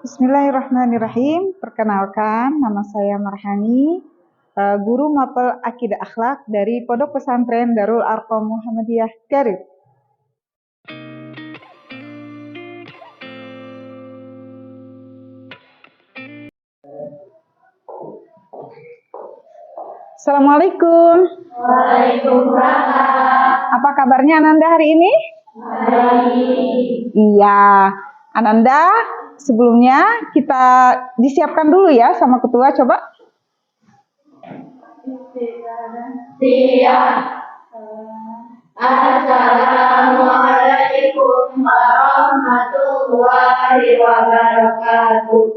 Bismillahirrahmanirrahim. Perkenalkan, nama saya Marhani, guru mapel Akidah Akhlak dari Pondok Pesantren Darul Arqam Muhammadiyah Garut. Assalamualaikum. Waalaikumsalam. Apa kabarnya Ananda hari ini? Baik. Iya, Ananda, sebelumnya kita disiapkan dulu ya sama ketua, coba. Siap. Assalamualaikum warahmatullahi wabarakatuh.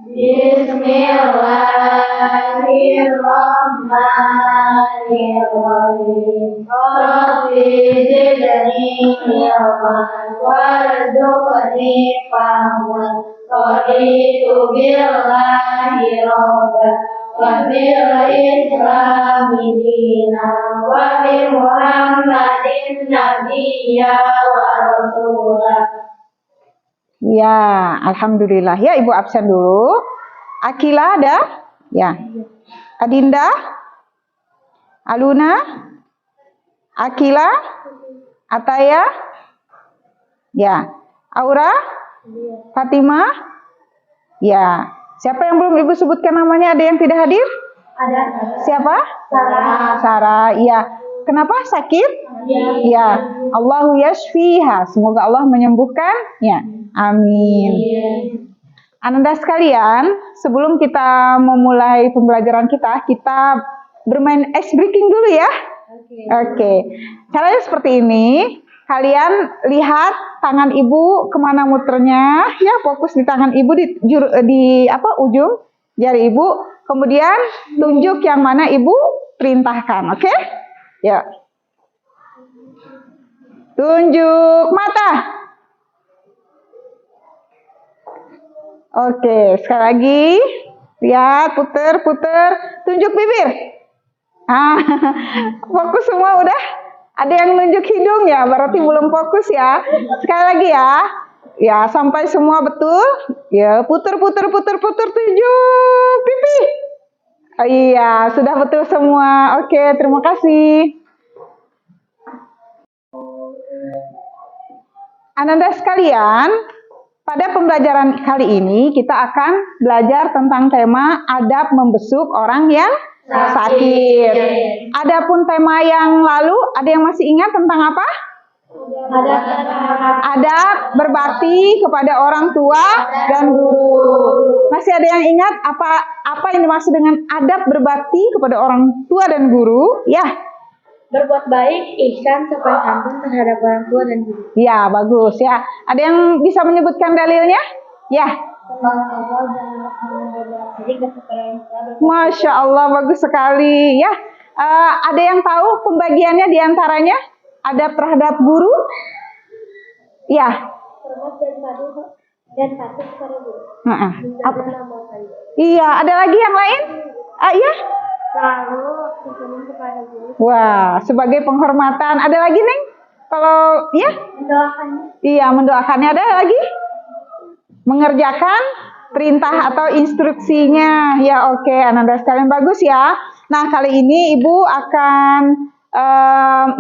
Bismillahirrahmanirrahim. Rabbi zidni ilman warzuqni fahman. Raditu billahi rabban wa bil islami dinan wa bi Muhammadin nabiyya wa rasulah. Ya, alhamdulillah. Ya, Ibu absen dulu. Akila ada? Ya. Adinda? Aluna? Akila? Ataya? Ya. Aura? Fatima? Ya. Siapa yang belum Ibu sebutkan namanya? Ada yang tidak hadir? Ada. Siapa? Sarah. Sarah. Ya. Kenapa sakit? Ya. Allahu yashfiha. Semoga Allah menyembuhkannya. Amin. Ananda sekalian, sebelum kita memulai pembelajaran kita bermain ice breaking dulu ya. Oke. Caranya seperti ini. Kalian lihat tangan ibu kemana muternya, ya fokus di tangan ibu di ujung jari ibu. Kemudian tunjuk yang mana ibu perintahkan, oke? Ya. Tunjuk mata. Oke, sekali lagi. Lihat, puter. Tunjuk bibir. Fokus semua udah? Ada yang nunjuk hidung ya, berarti belum fokus ya. Sekali lagi ya. Ya, sampai semua betul. Ya, puter. Tunjuk pipi. Oh, iya, sudah betul semua. Oke, terima kasih. Ananda sekalian, pada pembelajaran kali ini kita akan belajar tentang tema adab membesuk orang yang sakit. Adapun tema yang lalu, ada yang masih ingat tentang apa? Adab berbakti kepada orang tua dan guru. Masih ada yang ingat apa yang dimaksud dengan adab berbakti kepada orang tua dan guru? Ya. Berbuat baik, ihsan, sopan santun terhadap orang tua dan guru. Ya, bagus ya. Ada yang bisa menyebutkan dalilnya? Ya. Masya Allah, bagus sekali ya. Ada yang tahu pembagiannya diantaranya? Adab terhadap guru? Ya. Dan patuh kepada guru. Iya, ada lagi yang lain? Iya. Lalu berkenan kepada guru. Wah, sebagai penghormatan. Ada lagi, Neng? Kalau ya? Mendoakannya. Iya, mendoakannya. Ada lagi? Mengerjakan perintah atau instruksinya. Ya, oke. Ananda sekalian, bagus ya. Nah, kali ini Ibu akan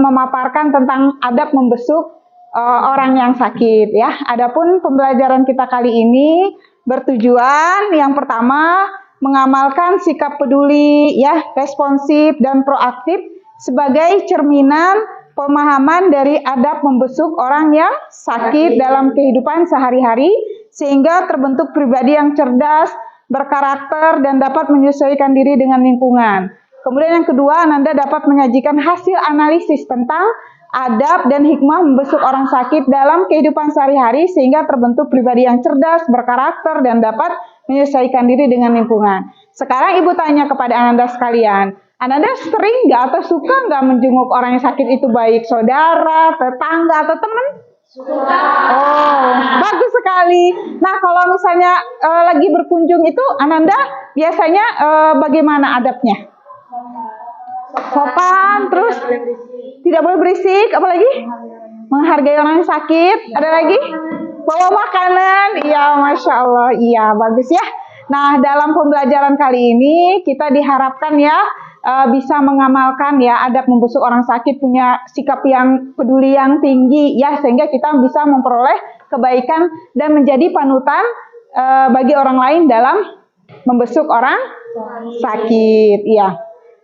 memaparkan tentang adab membesuk orang yang sakit ya. Adapun pembelajaran kita kali ini bertujuan yang pertama mengamalkan sikap peduli, ya, responsif dan proaktif sebagai cerminan pemahaman dari adab membesuk orang yang sakit dalam kehidupan sehari-hari sehingga terbentuk pribadi yang cerdas, berkarakter dan dapat menyesuaikan diri dengan lingkungan. Kemudian yang kedua, Ananda dapat menyajikan hasil analisis tentang adab dan hikmah membesuk orang sakit dalam kehidupan sehari-hari sehingga terbentuk pribadi yang cerdas, berkarakter, dan dapat menyesuaikan diri dengan lingkungan. Sekarang Ibu tanya kepada Ananda sekalian, Ananda sering nggak atau suka nggak menjenguk orang yang sakit itu, baik saudara, tetangga, atau teman? Suka. Oh, bagus sekali. Nah, kalau misalnya lagi berkunjung itu, Ananda biasanya bagaimana adabnya? Sopan, terus tidak boleh berisik, apalagi menghargai orang yang sakit. Ada lagi? Bawa makanan, iya, Masya Allah, iya, bagus ya. Nah, dalam pembelajaran kali ini kita diharapkan ya bisa mengamalkan ya adab membesuk orang sakit, punya sikap yang peduli yang tinggi ya, sehingga kita bisa memperoleh kebaikan dan menjadi panutan bagi orang lain dalam membesuk orang sakit. Ya,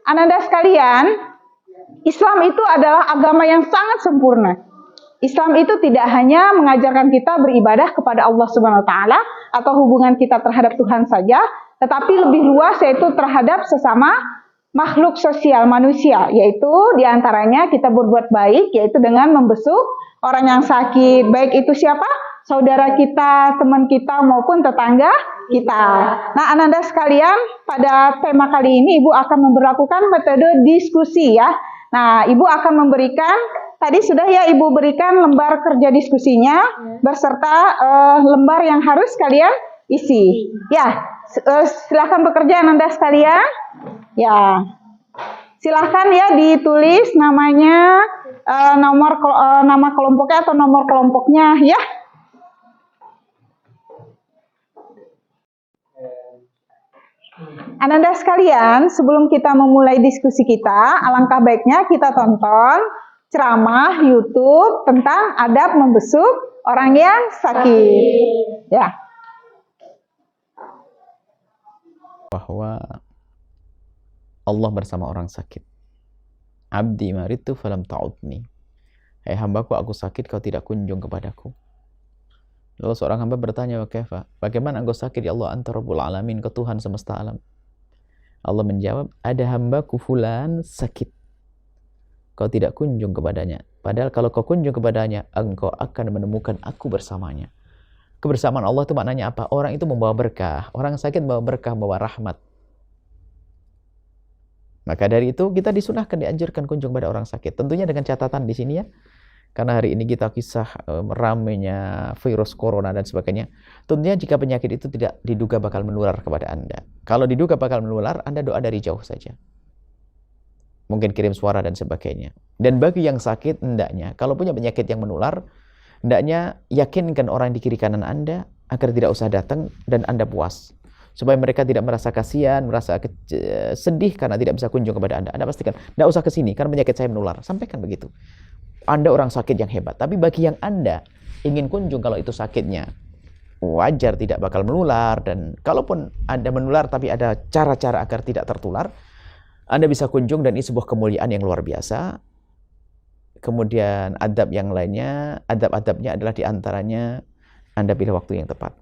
Ananda sekalian, Islam itu adalah agama yang sangat sempurna. Islam itu tidak hanya mengajarkan kita beribadah kepada Allah Subhanahu wa taala atau hubungan kita terhadap Tuhan saja, tetapi lebih luas yaitu terhadap sesama makhluk sosial manusia, yaitu diantaranya kita berbuat baik yaitu dengan membesuk orang yang sakit, baik itu siapa? Saudara kita, teman kita maupun tetangga kita. Nah, Ananda sekalian, pada tema kali ini Ibu akan memberlakukan metode diskusi ya. Nah, Ibu akan memberikan, tadi sudah ya Ibu berikan lembar kerja diskusinya berserta lembar yang harus kalian isi. Ya, silahkan bekerja Ananda sekalian. Ya, silahkan ya ditulis namanya, nama kelompoknya atau nomor kelompoknya ya. Ananda sekalian, sebelum kita memulai diskusi kita, alangkah baiknya kita tonton ceramah YouTube tentang adab membesuk orang yang sakit. Ya. Bahwa Allah bersama orang sakit. Abdi maritu falam ta'udni. Hai hambaku, aku sakit, kau tidak kunjung kepadaku. Lalu seorang hamba bertanya, wa kaifa? Bagaimana engkau sakit ya Allah? Anta Rabbul Alamin, kau Tuhan semesta alam. Allah menjawab, ada hambaku fulan sakit, kau tidak kunjung kepadanya. Padahal kalau kau kunjung kepadanya, engkau akan menemukan aku bersamanya. Kebersamaan Allah itu maknanya apa? Orang itu membawa berkah. Orang sakit membawa berkah, membawa rahmat. Maka dari itu kita disunahkan, dianjurkan kunjung pada orang sakit. Tentunya dengan catatan di sini ya. Karena hari ini kita kisah ramainya virus corona dan sebagainya. Tentunya jika penyakit itu tidak diduga bakal menular kepada Anda. Kalau diduga bakal menular, Anda doa dari jauh saja. Mungkin kirim suara dan sebagainya. Dan bagi yang sakit, hendaknya kalau punya penyakit yang menular, hendaknya yakinkan orang di kiri kanan Anda agar tidak usah datang dan Anda puas. Supaya mereka tidak merasa kasihan, merasa sedih karena tidak bisa kunjung kepada Anda. Anda pastikan, tidak usah ke sini karena penyakit saya menular. Sampaikan begitu. Anda orang sakit yang hebat. Tapi bagi yang Anda ingin kunjung kalau itu sakitnya wajar, tidak bakal menular. Dan kalaupun Anda menular tapi ada cara-cara agar tidak tertular, Anda bisa kunjung dan ini sebuah kemuliaan yang luar biasa. Kemudian adab yang lainnya, adab-adabnya adalah diantaranya Anda pilih waktu yang tepat.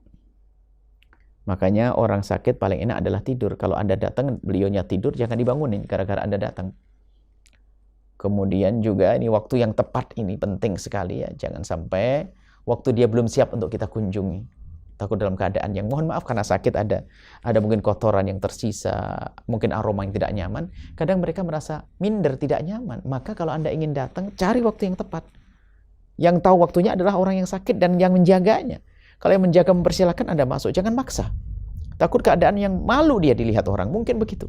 Makanya orang sakit paling enak adalah tidur. Kalau Anda datang, beliaunya tidur, jangan dibangunin gara-gara Anda datang. Kemudian juga ini waktu yang tepat ini penting sekali ya. Jangan sampai waktu dia belum siap untuk kita kunjungi. Takut dalam keadaan yang mohon maaf karena sakit ada mungkin kotoran yang tersisa, mungkin aroma yang tidak nyaman. Kadang mereka merasa minder, tidak nyaman. Maka kalau Anda ingin datang, cari waktu yang tepat. Yang tahu waktunya adalah orang yang sakit dan yang menjaganya. Kalau yang menjaga mempersilahkan, Anda masuk, jangan maksa. Takut keadaan yang malu dia dilihat orang, mungkin begitu.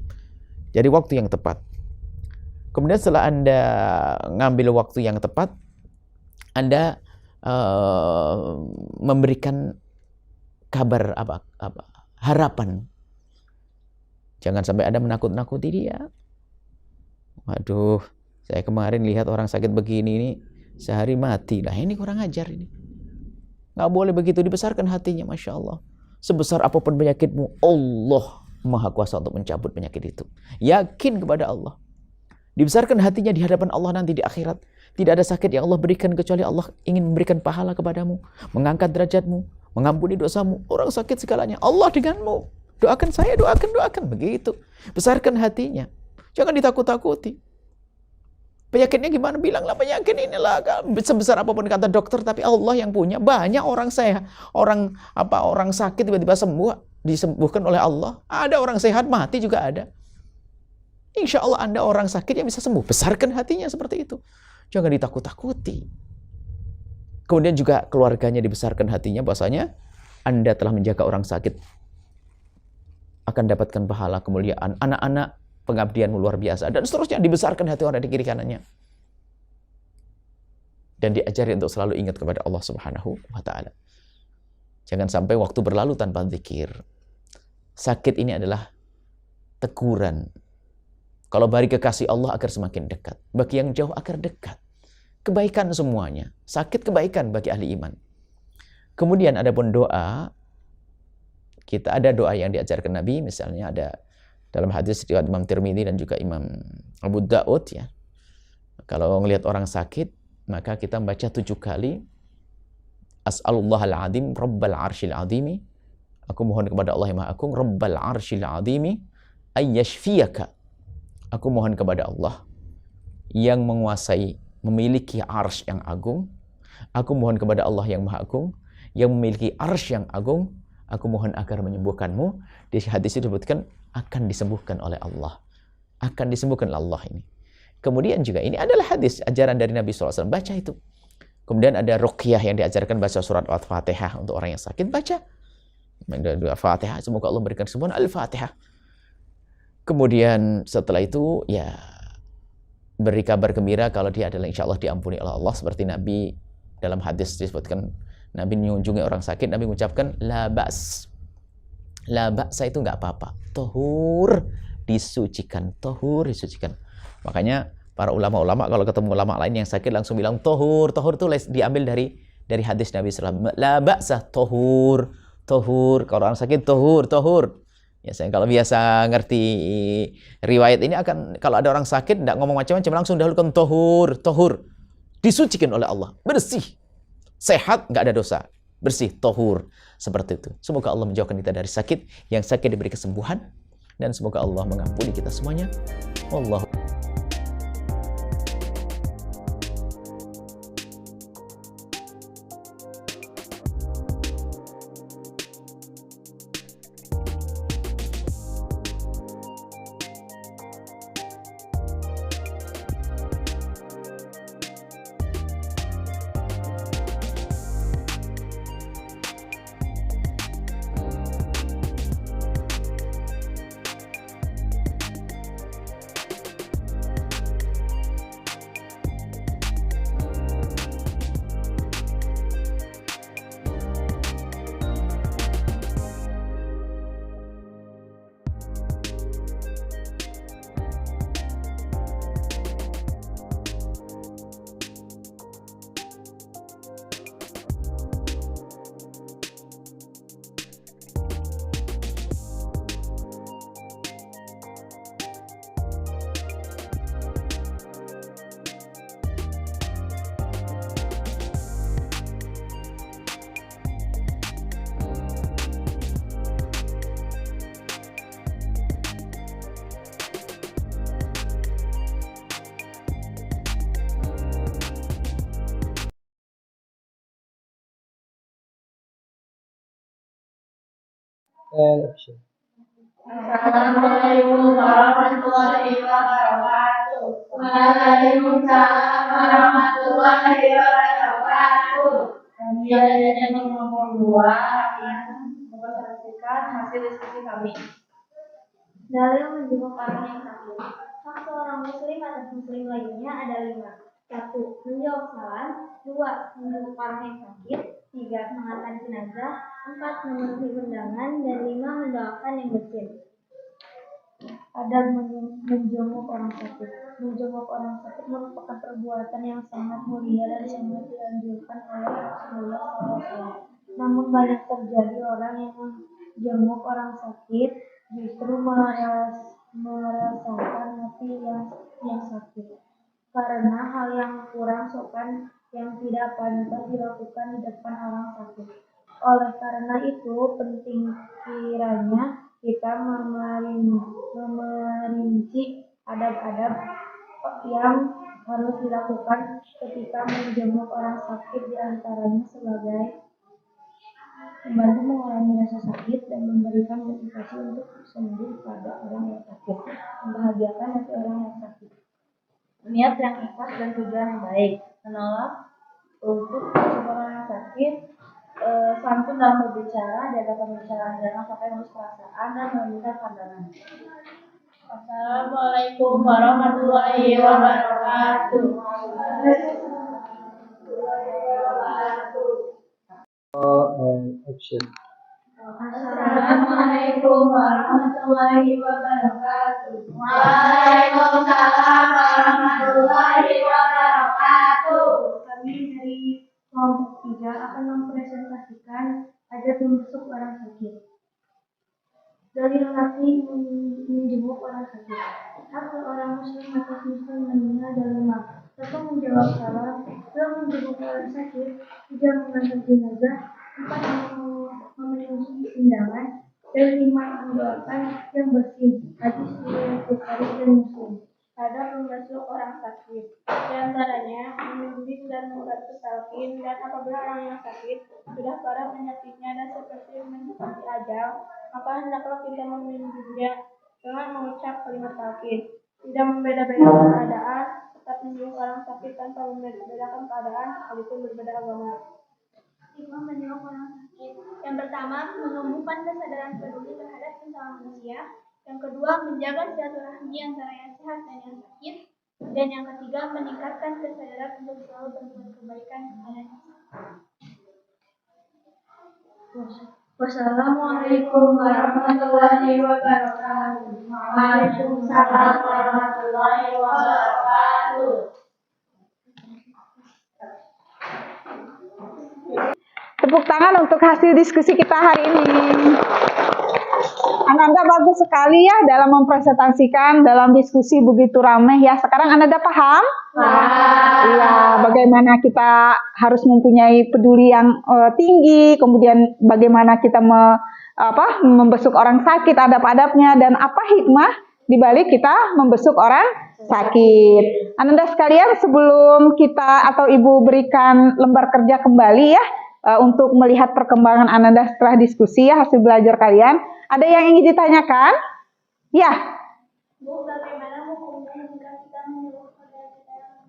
Jadi waktu yang tepat. Kemudian setelah Anda ngambil waktu yang tepat, Anda memberikan kabar harapan. Jangan sampai Anda menakut-nakuti dia. Waduh, saya kemarin lihat orang sakit begini ini sehari mati. Nah ini kurang ajar ini. Nggak boleh begitu, dibesarkan hatinya, Masya Allah. Sebesar apapun penyakitmu, Allah Maha Kuasa untuk mencabut penyakit itu. Yakin kepada Allah. Dibesarkan hatinya di hadapan Allah nanti di akhirat. Tidak ada sakit yang Allah berikan kecuali Allah ingin memberikan pahala kepadamu, mengangkat derajatmu, mengampuni dosamu. Orang sakit segalanya, Allah denganmu. Doakan saya, doakan. Begitu. Besarkan hatinya. Jangan ditakut-takuti. Penyakitnya gimana? Bilanglah penyakit inilah. Sebesar apapun kata dokter, tapi Allah yang punya. Banyak orang sehat, orang sakit tiba-tiba sembuh, disembuhkan oleh Allah. Ada orang sehat mati juga ada. Insya Allah Anda orang sakit yang bisa sembuh. Besarkan hatinya seperti itu. Jangan ditakut-takuti. Kemudian juga keluarganya dibesarkan hatinya. Bahwasanya Anda telah menjaga orang sakit. Akan dapatkan pahala, kemuliaan. Anak-anak pengabdianmu luar biasa. Dan seterusnya dibesarkan hati orang di kiri kanannya. Dan diajari untuk selalu ingat kepada Allah Subhanahu wa Ta'ala. Jangan sampai waktu berlalu tanpa zikir. Sakit ini adalah teguran. Kalau bagi kekasih Allah agar semakin dekat. Bagi yang jauh agar dekat. Kebaikan semuanya. Sakit kebaikan bagi ahli iman. Kemudian ada pun doa. Kita ada doa yang diajarkan Nabi. Misalnya ada dalam hadis riwayat Imam Tirmidzi dan juga Imam Abu Daud ya. Kalau melihat orang sakit, maka kita membaca 7 kali. As'alullahal azim rabbal arsyil azimi. Aku mohon kepada Allah yang Maha Agung, rabbal arsyil azimi ayyashfiyaka. Aku mohon kepada Allah yang menguasai, memiliki arsy yang agung. Aku mohon kepada Allah yang Maha Agung yang memiliki arsy yang agung. Aku mohon agar menyembuhkanmu. Di hadis itu disebutkan akan disembuhkan oleh Allah. Akan disembuhkan oleh Allah ini. Kemudian juga ini adalah hadis ajaran dari Nabi SAW. Baca itu. Kemudian ada ruqyah yang diajarkan baca surat Al-Fatihah untuk orang yang sakit. Baca. Al-Fatihah. Semoga Allah memberikan kesembuhan. Al-Fatihah. Kemudian setelah itu ya beri kabar gembira kalau dia adalah insya Allah diampuni oleh Allah. Seperti Nabi dalam hadis disebutkan. Nabi mengunjungi orang sakit. Nabi mengucapkan la ba's. La ba'sa itu nggak apa-apa. Tohur disucikan. Tohur disucikan. Makanya para ulama-ulama kalau ketemu ulama lain yang sakit langsung bilang tohur. Tohur itu diambil dari hadis Nabi SAW. La ba'sa tohur. Tohur. Kalau orang sakit tohur. Tohur. Ya, saya kalau biasa ngerti riwayat ini akan kalau ada orang sakit tidak ngomong macam-macam langsung dahulukan tohur. Tohur. Disucikan oleh Allah. Bersih. Sehat. Nggak ada dosa. Bersih. Tohur. Seperti itu. Semoga Allah menjauhkan kita dari sakit. Yang sakit diberi kesembuhan. Dan semoga Allah mengampuni kita semuanya. Wallahu Assalamualaikum warahmatullahi wabarakatuh. Waalaikumsalam warahmatullahi wabarakatuh. Kami dari nomor 2 akan mempresentasikan hasil diskusi kami. Dalil menjenguk orang yang sakit. Hak seorang muslim atas muslim lainnya ada 5. 1. Menjawab salam. 2. Menjenguk orang yang sakit. 3. Mengangkat jenazah. 4. Memenuhi undangan. Dan 5. Mendoakan yang miskin. Adab menjenguk orang sakit. Menjenguk orang sakit merupakan perbuatan yang sangat mulia dan sangat dianjurkan oleh Rasulullah SAW. Namun banyak terjadi orang yang menjenguk orang sakit justru merasakan hati yang sakit karena hal yang kurang sopan yang tidak pantas dilakukan di depan orang sakit. Oleh karena itu penting kiranya kita memerinci adab-adab yang harus dilakukan ketika menjenguk orang sakit, diantaranya sebagai membantu mengurangi rasa sakit dan memberikan motivasi untuk sembuh pada orang yang sakit, membahagiakan hati orang yang sakit, niat yang ikhlas dan tujuan yang baik, menolak untuk orang yang sakit, santun dalam berbicara, jaga pembicaraan jangan sampai merusak perasaan dan memberikan pandangan. Assalamualaikum warahmatullahi wabarakatuh. Assalamualaikum warahmatullahi wabarakatuh. Waalaikumsalam warahmatullahi wabarakatuh. Kami dari kelompok 3 akan mempresentasikan adab membesuk orang sakit. Dalil hati menjenguk orang sakit. Hak seorang muslim atas muslim meninggal dan lemah. Satu menjawab salam, dua menjenguk orang sakit, tiga mengantar jenazah, empat memenuhi undangan, dan lima mendoakan yang bersih. Hadis riwayat Bukhari dan Muslim. Adab membasuh orang sakit. Di antaranya membimbing dan membantu talqin, dan apabila orang yang sakit sudah parah penyakitnya dan seperti mendekati ajal, maka hendaklah kita membimbingnya dengan mengucap kalimat talqin. Tidak membeda-bedakan keadaan, tetap menjenguk orang sakit tanpa membeda-bedakan keadaan, sekalipun berbeda agama. Hikmah menjenguk orang sakit. Yang pertama, menumbuhkan kesadaran peduli terhadap sesama manusia. Yang kedua, menjaga silaturahmi antara yang sehat dan yang sakit. Dan yang ketiga, meningkatkan kesadaran untuk selalu berbuat kebaikan kepadanya. Wassalamualaikum warahmatullahi wabarakatuh. Waalaikumsalam warahmatullahi wabarakatuh. Tepuk tangan untuk hasil diskusi kita hari ini. Ananda bagus sekali ya dalam mempresentasikan dalam diskusi begitu ramai ya. Sekarang Ananda paham? Iya, bagaimana kita harus mempunyai peduli yang tinggi, kemudian bagaimana kita membesuk orang sakit, adab-adabnya, dan apa hikmah dibalik kita membesuk orang sakit. Ananda sekalian, sebelum kita atau Ibu berikan lembar kerja kembali ya, untuk melihat perkembangan Ananda setelah diskusi ya, hasil belajar kalian. Ada yang ingin ditanyakan? Ya. Bu, bagaimana hukumnya jika kita menyuruh saudara kita yang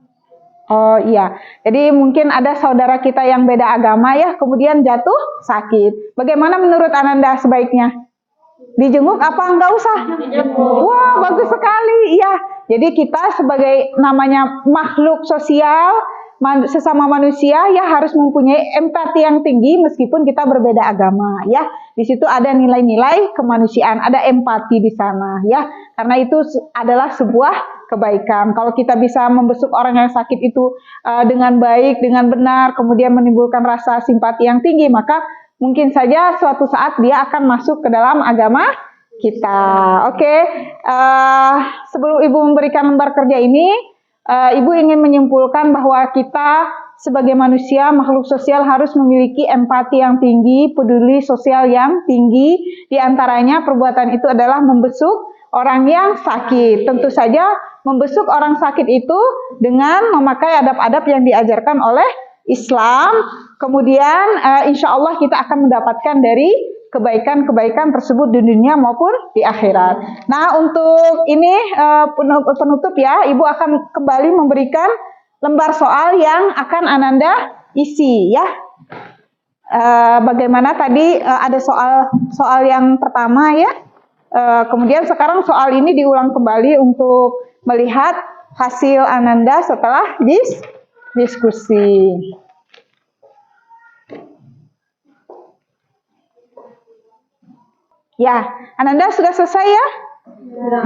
Oh iya, jadi mungkin ada saudara kita yang beda agama ya, kemudian jatuh sakit. Bagaimana menurut Ananda sebaiknya? Dijenguk apa enggak usah? Dijenguk. Wah, bagus sekali. Iya. Jadi kita sebagai namanya makhluk sosial, sesama manusia ya harus mempunyai empati yang tinggi meskipun kita berbeda agama ya. Di situ ada nilai-nilai kemanusiaan, ada empati di sana ya. Karena itu adalah sebuah kebaikan. Kalau kita bisa membesuk orang yang sakit itu dengan baik, dengan benar, kemudian menimbulkan rasa simpati yang tinggi, maka mungkin saja suatu saat dia akan masuk ke dalam agama kita. Oke. Sebelum Ibu memberikan lembar kerja ini, Ibu ingin menyimpulkan bahwa kita sebagai manusia, makhluk sosial harus memiliki empati yang tinggi, peduli sosial yang tinggi. Di antaranya perbuatan itu adalah membesuk orang yang sakit. Tentu saja membesuk orang sakit itu dengan memakai adab-adab yang diajarkan oleh Islam. Kemudian insya Allah kita akan mendapatkan dari kebaikan-kebaikan tersebut di dunia maupun di akhirat. Nah, untuk ini penutup ya, Ibu akan kembali memberikan lembar soal yang akan Ananda isi ya. Bagaimana tadi ada soal yang pertama ya. Kemudian sekarang soal ini diulang kembali untuk melihat hasil Ananda setelah diskusi. Ya, Ananda sudah selesai ya?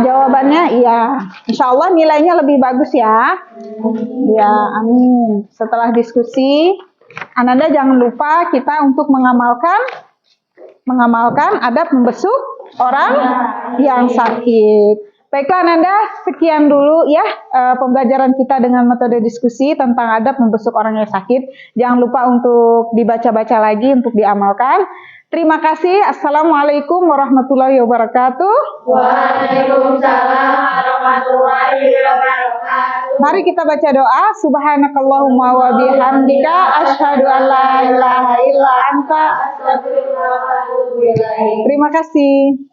Jawabannya iya. Insya Allah nilainya lebih bagus ya. Ya, amin. Setelah diskusi, Ananda jangan lupa kita untuk mengamalkan adab membesuk orang yang sakit. Baiklah Ananda, sekian dulu ya pembelajaran kita dengan metode diskusi tentang adab membesuk orang yang sakit. Jangan lupa untuk dibaca-baca lagi, untuk diamalkan. Terima kasih. Assalamualaikum warahmatullahi wabarakatuh. Waalaikumsalam warahmatullahi wabarakatuh. Mari kita baca doa. Subhanakallahumma wa bihamdika asyhadu an la ilaha illa anta. Astagfirullah wa atubu ilaik. Terima kasih.